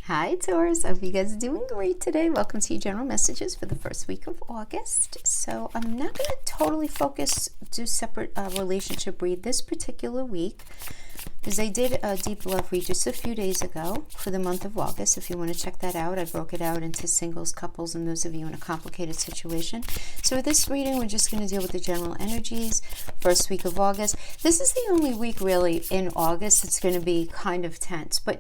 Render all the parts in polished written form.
Hi Taurus, I hope you guys are doing great today. Welcome to your general messages for the first week of August. So I'm not going to totally do separate relationship read this particular week, because I did a deep love read just a few days ago for the month of August. If you want to check that out, I broke it out into singles, couples, and those of you in a complicated situation. So with this reading, we're just going to deal with the general energies, first week of August. This is the only week really in August that's going to be kind of tense, but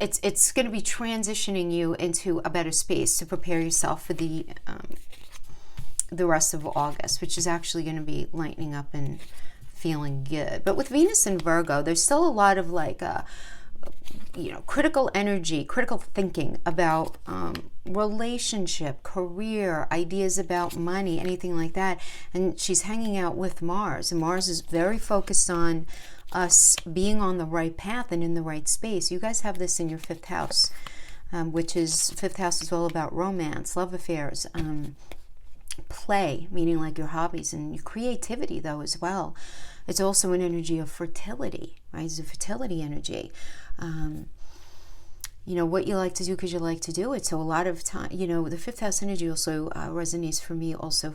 it's going to be transitioning you into a better space to prepare yourself for the rest of August, which is actually going to be lightening up and feeling good. But with Venus and Virgo, there's still a lot of critical energy, critical thinking about relationship, career, ideas about money, anything like that. And she's hanging out with Mars, and Mars is very focused on us being on the right path and in the right space. You guys have this in your fifth house, which is, fifth house is all about romance, love affairs, play, meaning like your hobbies, and your creativity though as well. It's also an energy of fertility, right? It's a fertility energy. What you like to do because you like to do it. So a lot of time, the fifth house energy also resonates for me also,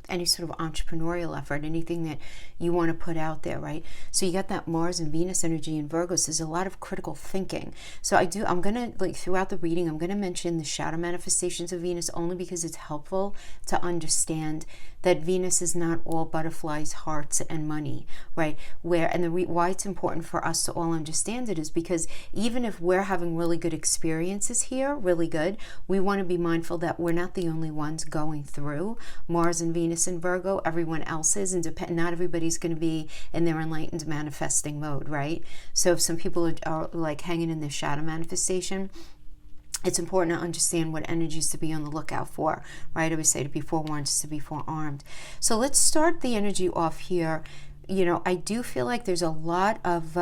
any sort of entrepreneurial effort, anything that you want to put out there, right? So you got that Mars and Venus energy in Virgo. So there's a lot of critical thinking. So I'm going to, throughout the reading, I'm going to mention the shadow manifestations of Venus only because it's helpful to understand that Venus is not all butterflies, hearts, and money, right? Why it's important for us to all understand it is because even if we're having really good experiences here, really good, we want to be mindful that we're not the only ones going through Mars and Venus and Virgo. Everyone else is, and not everybody's going to be in their enlightened manifesting mode, right? So if some people are like hanging in their shadow manifestation, it's important to understand what energies to be on the lookout for, right? I always say to be forewarned is to be forearmed. So let's start the energy off here. I do feel like there's a lot of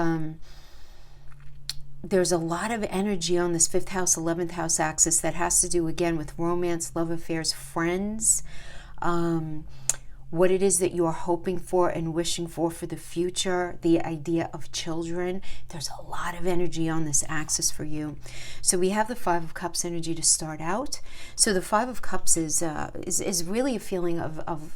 energy on this 5th house, 11th house axis that has to do again with romance, love affairs, friends, what it is that you are hoping for and wishing for the future, the idea of children. There's a lot of energy on this axis for you. So we have the 5 of Cups energy to start out. So the 5 of Cups is really a feeling of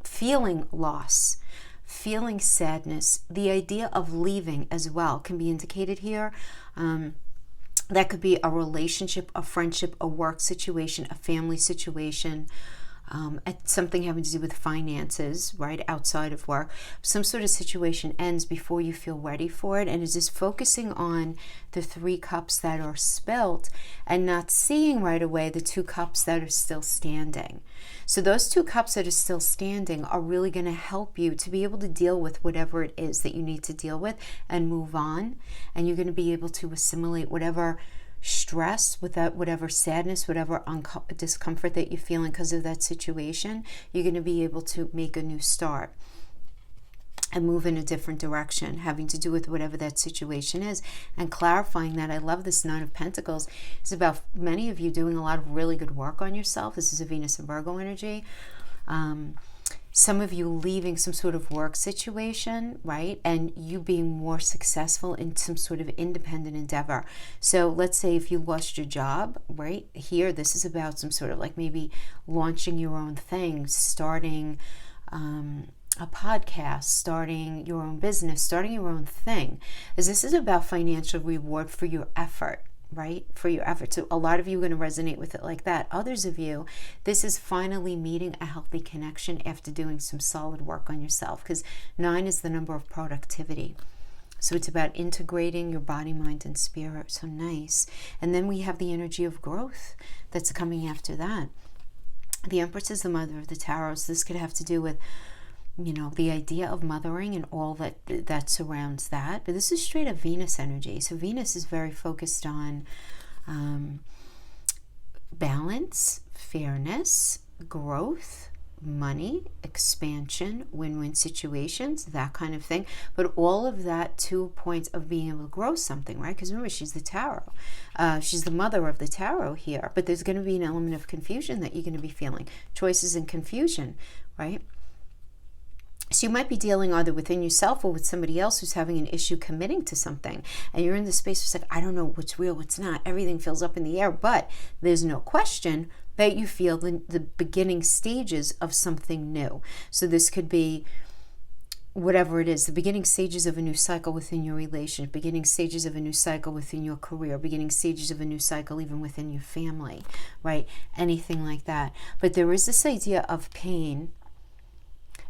feeling loss, feeling sadness. The idea of leaving as well can be indicated here. That could be a relationship, a friendship, a work situation, a family situation, something having to do with finances, right, outside of work. Some sort of situation ends before you feel ready for it, and is just focusing on the 3 cups that are spelt and not seeing right away the 2 cups that are still standing. So those 2 cups that are still standing are really going to help you to be able to deal with whatever it is that you need to deal with and move on, and you're going to be able to assimilate whatever stress, without whatever sadness, whatever discomfort that you're feeling because of that situation. You're going to be able to make a new start and move in a different direction, having to do with whatever that situation is, and clarifying that. I love this 9 of Pentacles. It's about many of you doing a lot of really good work on yourself. This is a Venus and Virgo energy. Some of you leaving some sort of work situation, right? And you being more successful in some sort of independent endeavor. So let's say if you lost your job, right? Here, this is about some sort of maybe launching your own thing, starting a podcast, starting your own business, starting your own thing. As this is about financial reward for your effort, right? For your efforts. So a lot of you are going to resonate with it like that. Others of you, this is finally meeting a healthy connection after doing some solid work on yourself, because 9 is the number of productivity. So it's about integrating your body, mind, and spirit. So nice. And then we have the energy of growth that's coming after that. The Empress is the mother of the tarot. So this could have to do with the idea of mothering and all that surrounds that. But this is straight up Venus energy. So Venus is very focused on balance, fairness, growth, money, expansion, win-win situations, that kind of thing. But all of that to a point of being able to grow something, right? Because remember, she's the tarot. She's the mother of the tarot here. But there's going to be an element of confusion that you're going to be feeling. Choices and confusion, right? So you might be dealing either within yourself or with somebody else who's having an issue committing to something. And you're in the space where it's like, I don't know what's real, what's not. Everything feels up in the air. But there's no question that you feel the beginning stages of something new. So this could be whatever it is, the beginning stages of a new cycle within your relationship, beginning stages of a new cycle within your career, beginning stages of a new cycle even within your family, right? Anything like that. But there is this idea of pain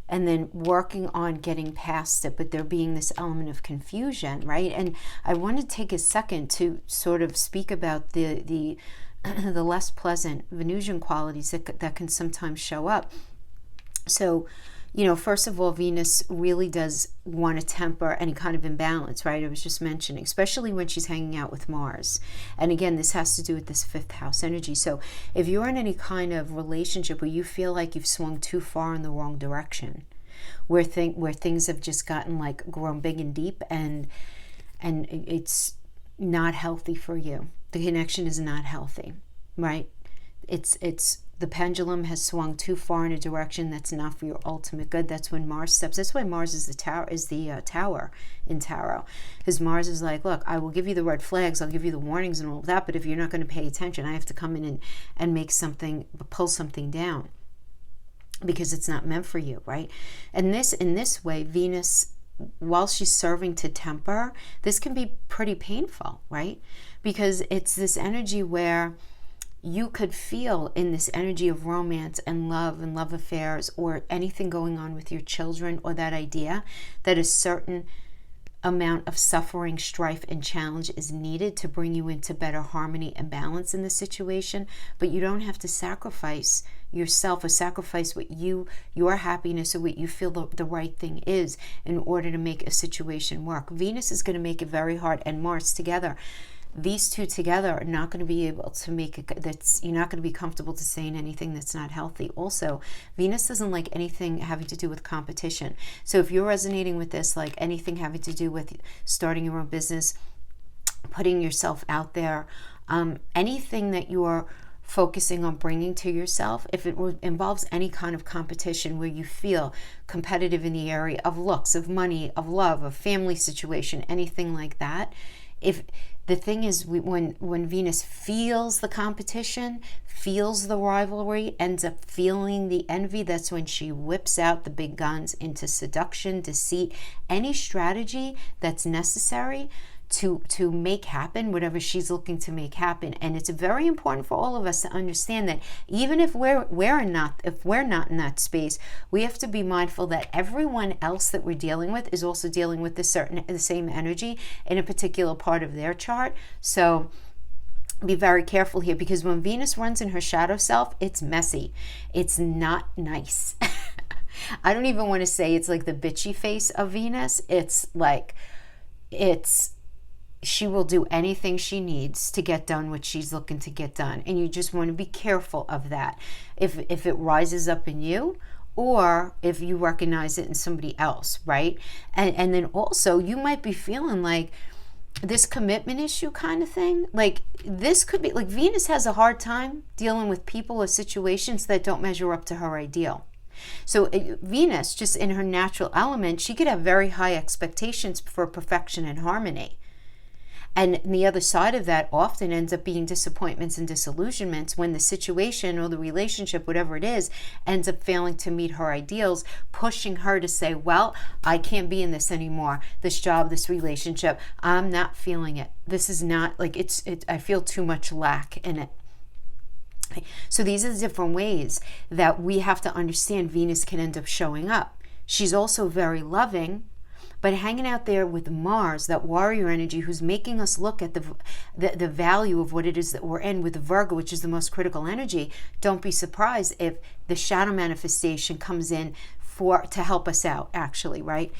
and then working on getting past it, but there being this element of confusion, right? And I want to take a second to sort of speak about the less pleasant Venusian qualities that can sometimes show up. So, you know, first of all, Venus really does want to temper any kind of imbalance, right? I was just mentioning, especially when she's hanging out with Mars. And again, this has to do with this fifth house energy. So if you're in any kind of relationship where you feel like you've swung too far in the wrong direction, where things have just gotten like grown big and deep, and it's not healthy for you. The connection is not healthy, right? It's the pendulum has swung too far in a direction that's not for your ultimate good. That's when Mars steps. That's why Mars is the tower in tarot. Because Mars is like, look, I will give you the red flags, I'll give you the warnings and all of that, but if you're not going to pay attention, I have to come in and make something, pull something down, because it's not meant for you, right? And in this way, Venus, while she's serving to temper, this can be pretty painful, right? Because it's this energy where you could feel in this energy of romance and love affairs, or anything going on with your children, or that idea that a certain amount of suffering, strife, and challenge is needed to bring you into better harmony and balance in the situation. But you don't have to sacrifice yourself or sacrifice your happiness or what you feel the right thing is in order to make a situation work. Venus is going to make it very hard, and Mars together. These two together are not going to be able to make it, you're not going to be comfortable to saying anything that's not healthy. Also, Venus doesn't like anything having to do with competition. So if you're resonating with this, like anything having to do with starting your own business, putting yourself out there, anything that you're focusing on bringing to yourself, if it involves any kind of competition where you feel competitive in the area of looks, of money, of love, of family situation, anything like that, if the thing is, when Venus feels the competition, feels the rivalry, ends up feeling the envy, that's when she whips out the big guns into seduction, deceit, any strategy that's necessary to make happen whatever she's looking to make happen. And it's very important for all of us to understand that even if we're not in that space, we have to be mindful that everyone else that we're dealing with is also dealing with the same energy in a particular part of their chart. So be very careful here, because when Venus runs in her shadow self, it's messy. It's not nice. I don't even want to say it's like the bitchy face of Venus. It's like, she will do anything she needs to get done what she's looking to get done. And you just want to be careful of that. If it rises up in you, or if you recognize it in somebody else, right? And then also you might be feeling like this commitment issue kind of thing. Like this could be like Venus has a hard time dealing with people or situations that don't measure up to her ideal. So Venus, just in her natural element, she could have very high expectations for perfection and harmony. And the other side of that often ends up being disappointments and disillusionments when the situation or the relationship, whatever it is, ends up failing to meet her ideals, pushing her to say, well, I can't be in this anymore. This job, this relationship, I'm not feeling it. This is not like I feel too much lack in it. So these are the different ways that we have to understand Venus can end up showing up. She's also very loving, but hanging out there with Mars, that warrior energy, who's making us look at the value of what it is that we're in, with Virgo, which is the most critical energy. Don't be surprised if the shadow manifestation comes in to help us out, actually, right?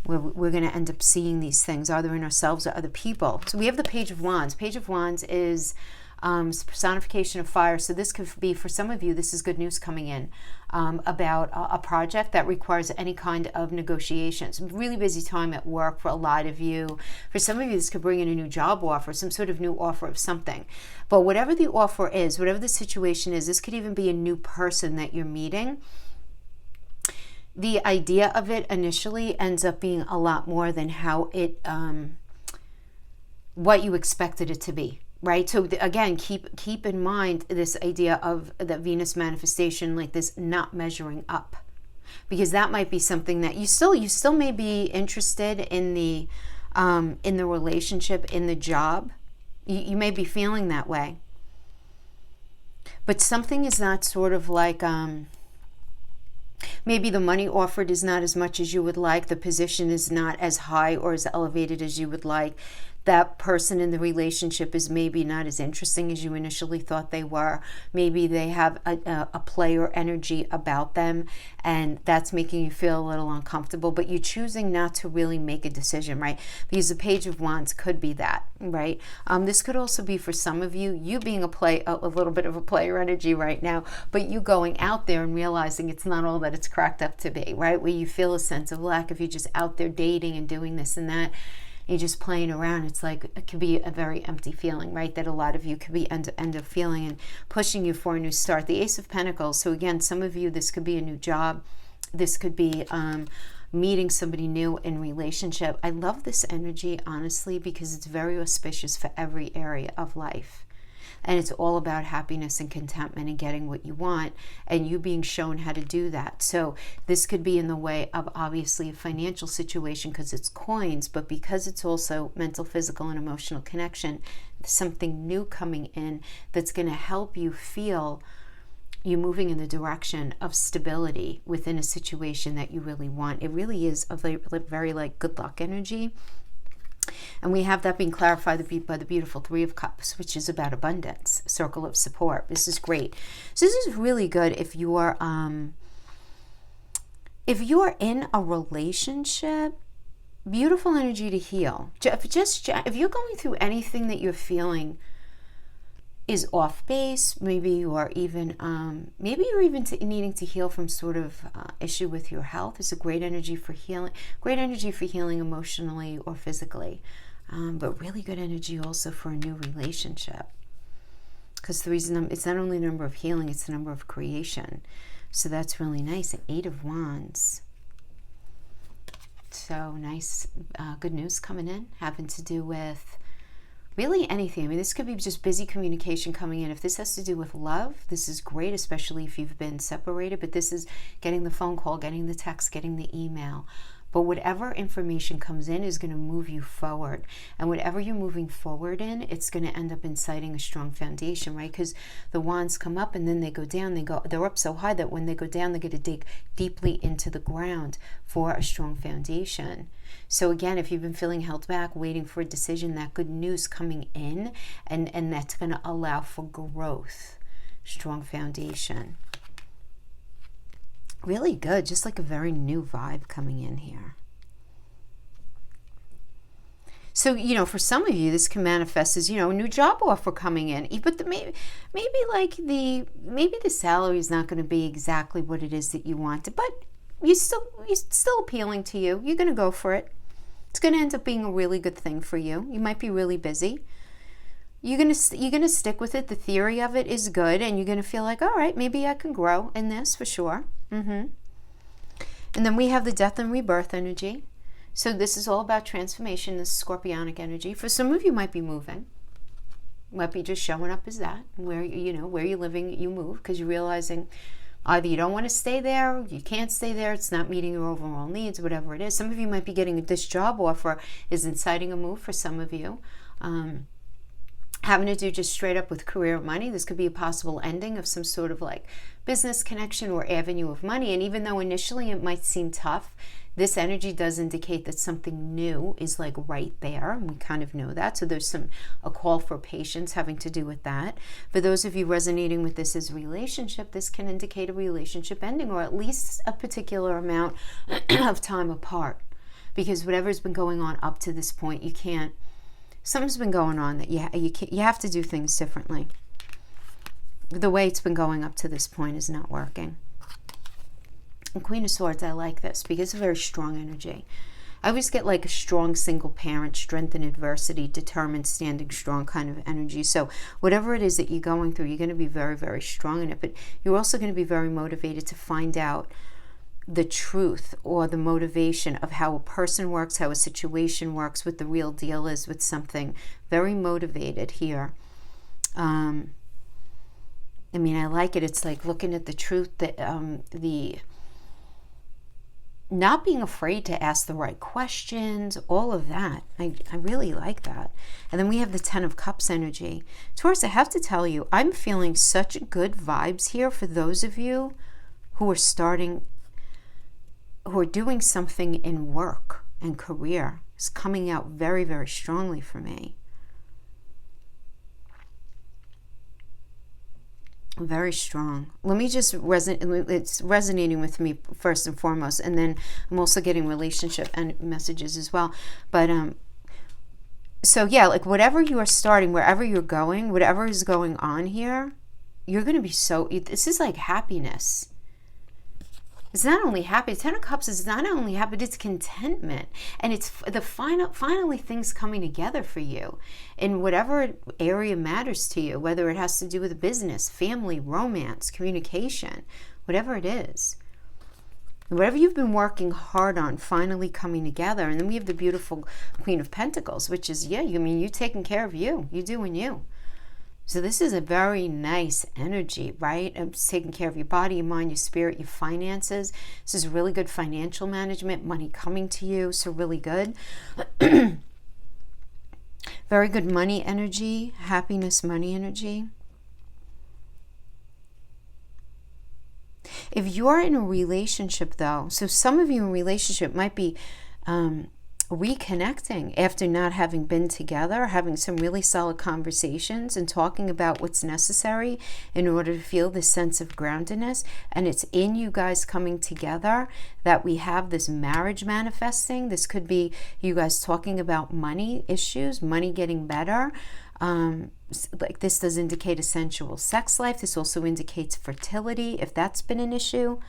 We're going to end up seeing these things either in ourselves or other people. So we have the Page of Wands. Page of Wands is personification of fire. So this could be, for some of you, this is good news coming in about a project that requires any kind of negotiations. Really busy time at work for a lot of you. For some of you, this could bring in a new job offer, some sort of new offer of something. But whatever the offer is, whatever the situation is, this could even be a new person that you're meeting. the idea of it initially ends up being a lot more than how it, what you expected it to be, right? So again, keep in mind this idea of the Venus manifestation, like this not measuring up, because that might be something that you still may be interested in the relationship, in the job. You may be feeling that way, but something is not sort of like, maybe the money offered is not as much as you would like. The position is not as high or as elevated as you would like. That person in the relationship is maybe not as interesting as you initially thought they were. Maybe they have a player energy about them, and that's making you feel a little uncomfortable, but you're choosing not to really make a decision, right? Because the Page of Wands could be that, right? This could also be for some of you being a little bit of a player energy right now, but you going out there and realizing it's not all that it's cracked up to be, right? Where you feel a sense of lack if you're just out there dating and doing this and that. You're just playing around. It's like, it could be a very empty feeling, right? That a lot of you could be end up feeling and pushing you for a new start. The Ace of Pentacles. So again, some of you, this could be a new job. This could be meeting somebody new in relationship. I love this energy, honestly, because it's very auspicious for every area of life. And it's all about happiness and contentment and getting what you want, and you being shown how to do that. So this could be in the way of obviously a financial situation because it's coins, but because it's also mental, physical, and emotional connection, something new coming in that's going to help you feel you moving in the direction of stability within a situation that you really want. It really is a very like good luck energy. And we have that being clarified by the beautiful Three of Cups, which is about abundance, circle of support. This is great. So this is really good if you are in a relationship. Beautiful energy to heal. If you're going through anything that you're feeling is off base, maybe you are even needing to heal from sort of issue with your health. It's a great energy for healing. Great energy for healing emotionally or physically, but really good energy also for a new relationship. Because the reason it's not only the number of healing, it's the number of creation. So that's really nice. An Eight of Wands. So nice, good news coming in, having to do with really anything. I mean, this could be just busy communication coming in. If this has to do with love, this is great, especially if you've been separated. But this is getting the phone call, getting the text, getting the email. But whatever information comes in is going to move you forward. And whatever you're moving forward in, it's going to end up inciting a strong foundation, right? Because the wands come up and then they go down. They're up so high that when they go down, they're going to dig deeply into the ground for a strong foundation. So again, if you've been feeling held back, waiting for a decision, that good news coming in, and that's going to allow for growth. Strong foundation. Really good, just like a very new vibe coming in here. So, for some of you, this can manifest as, a new job offer coming in. But maybe the salary is not going to be exactly what it is that you want, but it's still appealing to you. You're going to go for it. It's going to end up being a really good thing for you. You might be really busy. You're gonna stick with it. The theory of it is good, and you're gonna feel like, all right, maybe I can grow in this for sure. And then we have the death and rebirth energy. So this is all about transformation. This scorpionic energy. For some of you, might be moving. Might be just showing up as that. Where you're living, you move because you're realizing either you don't want to stay there, you can't stay there, it's not meeting your overall needs, whatever it is. Some of you might be getting this job offer is inciting a move for some of you. Having to do just straight up with career or money. This could be a possible ending of some sort of like business connection or avenue of money. And even though initially it might seem tough, this energy does indicate that something new is like right there. And we kind of know that. So there's a call for patience having to do with that. For those of you resonating with this as a relationship, this can indicate a relationship ending, or at least a particular amount of time apart. Because whatever's been going on up to this point, something's been going on that you have to do things differently. The way it's been going up to this point is not working. And Queen of Swords, I like this because it's a very strong energy. I always get like a strong single parent, strength in adversity, determined, standing strong kind of energy. So whatever it is that you're going through, you're going to be very, very strong in it. But you're also going to be very motivated to find out the truth or the motivation of how a person works, how a situation works, what the real deal is with something. Very motivated here. I mean, I like it. It's like looking at the truth, the not being afraid to ask the right questions, all of that. I really like that. And then we have the 10 of Cups energy. Taurus, I have to tell you, I'm feeling such good vibes here for those of you who are doing something in work and career. It's coming out very, very strongly for me. Very strong. Let me just it's resonating with me first and foremost, and then I'm also getting relationship and messages as well. But so yeah, like whatever you are starting, wherever you're going, whatever is going on here, you're going to be this is like happiness. It's not only happy. 10 of Cups is not only happy, but it's contentment. And it's the finally things coming together for you in whatever area matters to you, whether it has to do with business, family, romance, communication, whatever it is. Whatever you've been working hard on finally coming together. And then we have the beautiful Queen of Pentacles, which is, yeah, you mean you taking care of you. You doing you. So this is a very nice energy, right? It's taking care of your body, your mind, your spirit, your finances. This is really good financial management, money coming to you, so really good. Very good money energy, happiness, money energy. If you're in a relationship though, so some of you in a relationship might be reconnecting after not having been together, having some really solid conversations and talking about what's necessary in order to feel this sense of groundedness. And it's in you guys coming together that we have this marriage manifesting. This could be you guys talking about money issues, money getting better. Like this does indicate a sensual sex life. This also indicates fertility if that's been an issue.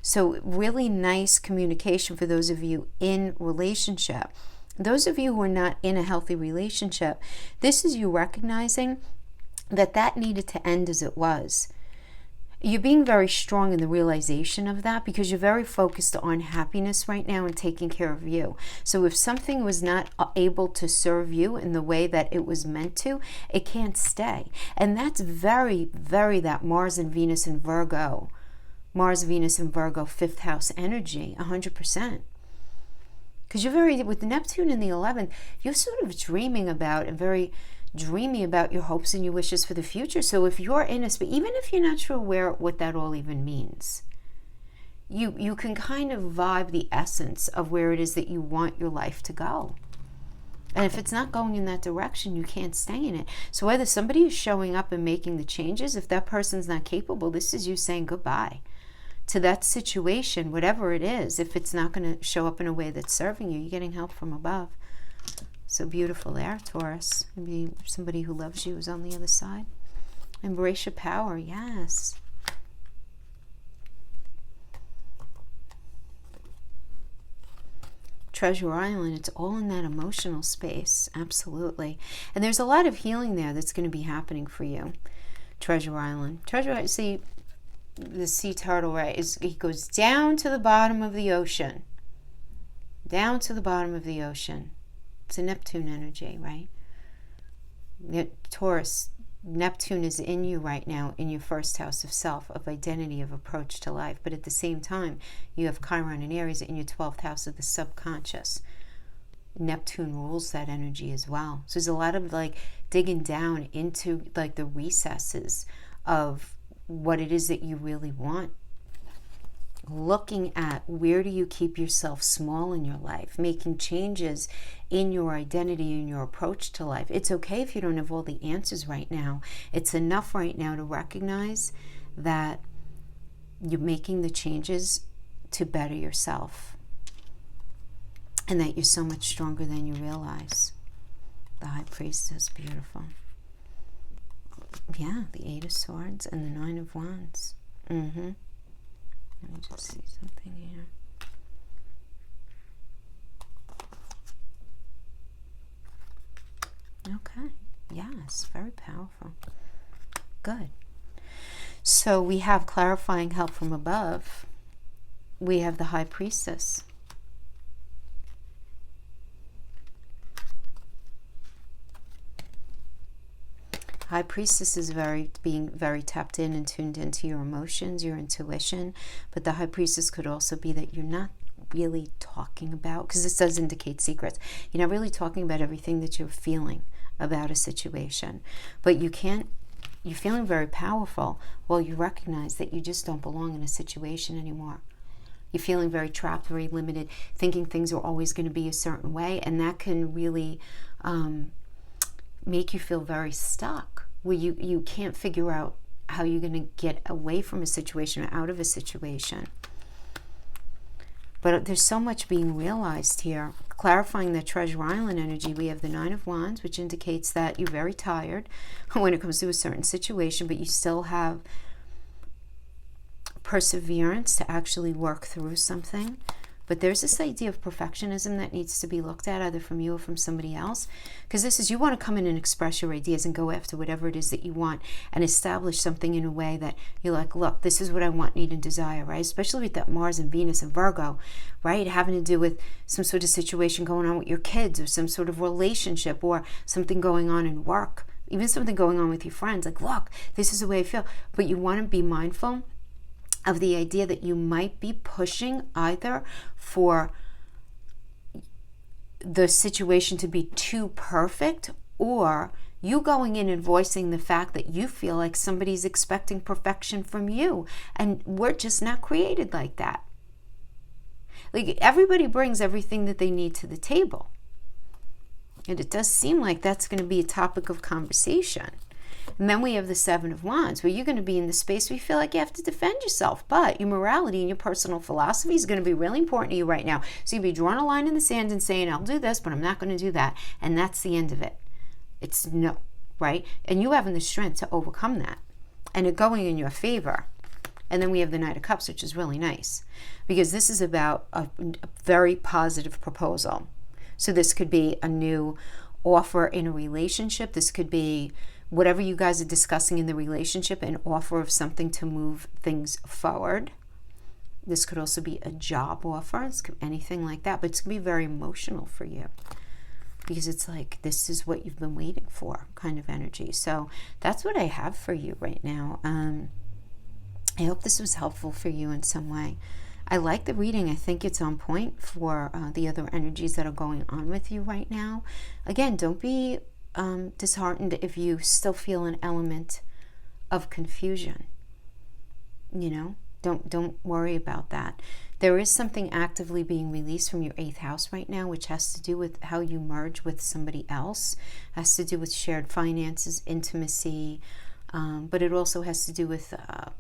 So really nice communication for those of you in relationship. Those of you who are not in a healthy relationship, this is you recognizing that needed to end as it was. You're being very strong in the realization of that because you're very focused on happiness right now and taking care of you. So if something was not able to serve you in the way that it was meant to, it can't stay. And that's very, very that Mars and Venus and Virgo. Mars, Venus, and Virgo, 5th house energy, 100%. Because you're very, with Neptune in the 11th, you're sort of dreaming about and very dreamy about your hopes and your wishes for the future. So if you're in a space, even if you're not sure what that all even means, you can kind of vibe the essence of where it is that you want your life to go. And if it's not going in that direction, you can't stay in it. So whether somebody is showing up and making the changes, if that person's not capable, this is you saying goodbye to that situation, whatever it is. If it's not going to show up in a way that's serving you, you're getting help from above. So beautiful there, Taurus. Maybe somebody who loves you is on the other side. Embrace your power, yes. Treasure Island, it's all in that emotional space, absolutely. And there's a lot of healing there that's going to be happening for you. Treasure Island. Treasure Island, see, the sea turtle, right, he goes down to the bottom of the ocean. Down to the bottom of the ocean. It's a Neptune energy, right? Taurus, Neptune is in you right now in your 1st house of self, of identity, of approach to life. But at the same time, you have Chiron and Aries in your 12th house of the subconscious. Neptune rules that energy as well. So there's a lot of like digging down into like the recesses of what it is that you really want. Looking at where do you keep yourself small in your life, making changes in your identity and your approach to life. It's okay if you don't have all the answers right now. It's enough right now to recognize that you're making the changes to better yourself and that you're so much stronger than you realize. The High Priestess, beautiful. Yeah, the 8 of Swords and the 9 of Wands. Let me just see something here. Okay. Yes, very powerful. Good. So we have clarifying help from above. we have the High Priestess. High Priestess is being very tapped in and tuned into your emotions, your intuition. But the High Priestess could also be that you're not really talking about, because this does indicate secrets. You're not really talking about everything that you're feeling about a situation. But you're feeling very powerful while you recognize that you just don't belong in a situation anymore. You're feeling very trapped, very limited, thinking things are always going to be a certain way. And that can really make you feel very stuck, where you can't figure out how you're going to get away from a situation or out of a situation. But there's so much being realized here. Clarifying the Treasure Island energy, we have the Nine of Wands, which indicates that you're very tired when it comes to a certain situation, but you still have perseverance to actually work through something. But there's this idea of perfectionism that needs to be looked at, either from you or from somebody else. Because this is, you want to come in and express your ideas and go after whatever it is that you want and establish something in a way that you're like, look, this is what I want, need, and desire, right? Especially with that Mars and Venus and Virgo, right? Having to do with some sort of situation going on with your kids, or some sort of relationship, or something going on in work, even something going on with your friends. Like, look, this is the way I feel. But you want to be mindful of the idea that you might be pushing either for the situation to be too perfect, or you going in and voicing the fact that you feel like somebody's expecting perfection from you, and we're just not created like that. Like, everybody brings everything that they need to the table, and it does seem like that's going to be a topic of conversation. And then we have the Seven of Wands, where you're going to be in the space where you feel like you have to defend yourself, but your morality and your personal philosophy is going to be really important to you right now. So you'll be drawing a line in the sand and saying, I'll do this, but I'm not going to do that. And that's the end of it. It's no, right? And you having the strength to overcome that, and it going in your favor. And then we have the Knight of Cups, which is really nice, because this is about a very positive proposal. So this could be a new offer in a relationship. This could be whatever you guys are discussing in the relationship, an offer of something to move things forward. This could also be a job offer, anything like that, but it's going to be very emotional for you, because it's like, this is what you've been waiting for kind of energy. So that's what I have for you right now. I hope this was helpful for you in some way. I like the reading. I think it's on point for the other energies that are going on with you right now. Again, don't be disheartened if you still feel an element of confusion. You know, don't worry about that. There is something actively being released from your 8th house right now, which has to do with how you merge with somebody else, has to do with shared finances, intimacy, but it also has to do with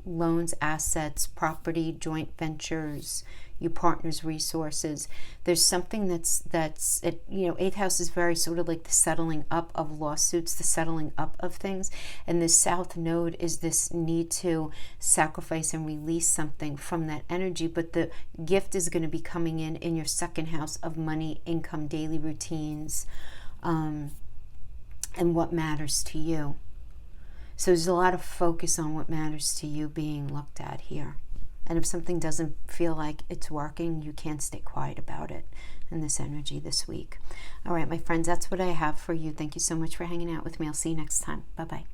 loans, assets, property, joint ventures, your partner's resources. There's something that's 8th house is very sort of like the settling up of lawsuits, the settling up of things. And this South Node is this need to sacrifice and release something from that energy. But the gift is going to be coming in your 2nd house of money, income, daily routines, and what matters to you. So there's a lot of focus on what matters to you being looked at here. And if something doesn't feel like it's working, you can't stay quiet about it in this energy this week. All right, my friends, that's what I have for you. Thank you so much for hanging out with me. I'll see you next time. Bye-bye.